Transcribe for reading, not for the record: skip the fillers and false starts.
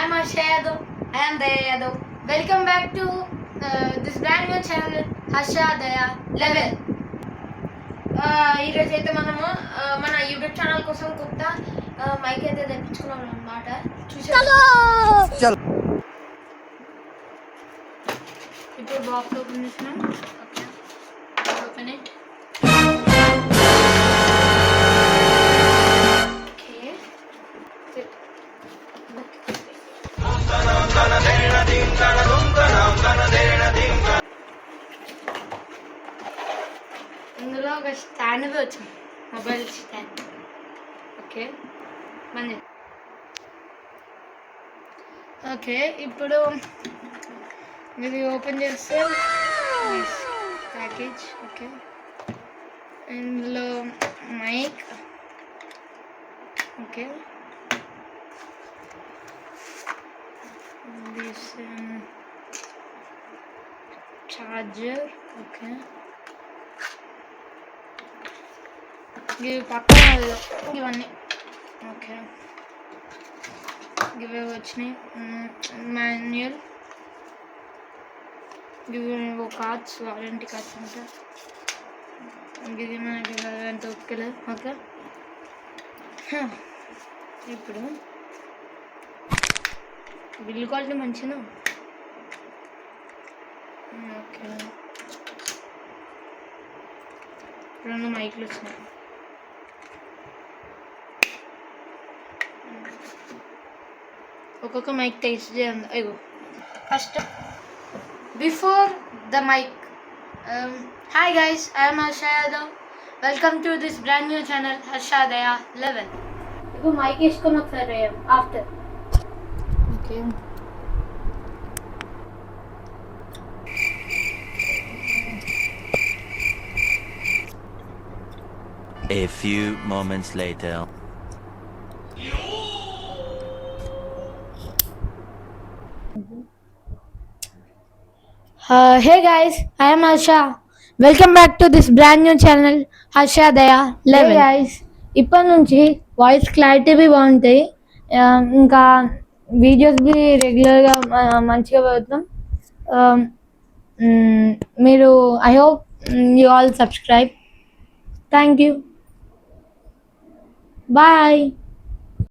am Harsha Yadav. I am Daya Yadav. Welcome back to this brand new channel Harsha Daya 11. ఈరోజు అయితే మనము మన YouTube channel కోసం కొత్త మైక్ అయితే తెప్పించుకున్నాం అన్నమాట. చూసారు ఇప్పుడు బాక్స్ ఓపెన్ చేసినాం. Okay, open it. ఇందులో ఒక స్టాండ్ వచ్చింది, మొబైల్ స్టాండ్. ఓకే, మంది. ఓకే, ఇప్పుడు ఇది ఓపెన్ చేస్తే ప్యాకేజ్. ఓకే, ఇందులో mic. Okay, this charger. Okay, ఇవి పక్కన ఇవన్నీ. ఓకే, ఇవే వచ్చినాయి. మాన్యువల్, ఇవి కార్డ్స్, వారంటీ కార్డ్స్ అంటే ఇది మనకి ఎంత ఒక్కలేదు. ఓకే, ఇప్పుడు బిల్ క్వాలిటీ మంచిగా. ఓకే, రెండు మైక్లు వచ్చినాయి. ఒక్కొక్క మైక్ టేస్ట్ చేయండి. అయ్యో, first before the mic. Hi guys, I'm Harsha Yadav. Welcome to this brand new channel Harsha Daya 11. ఇప్పుడు మైక్ వేసుకొని ఒకసారి after. Okay, A few moments later. Hey guys, I am Harsha. Welcome back to this brand new channel Harsha Daya 11. Hey guys, ఇప్పటి నుంచి voice clarity B బాగుంటాయి, ఇంకా videos B రెగ్యులర్గా మంచిగా పెడతాం. మీరు I hope you all subscribe. Thank you, bye.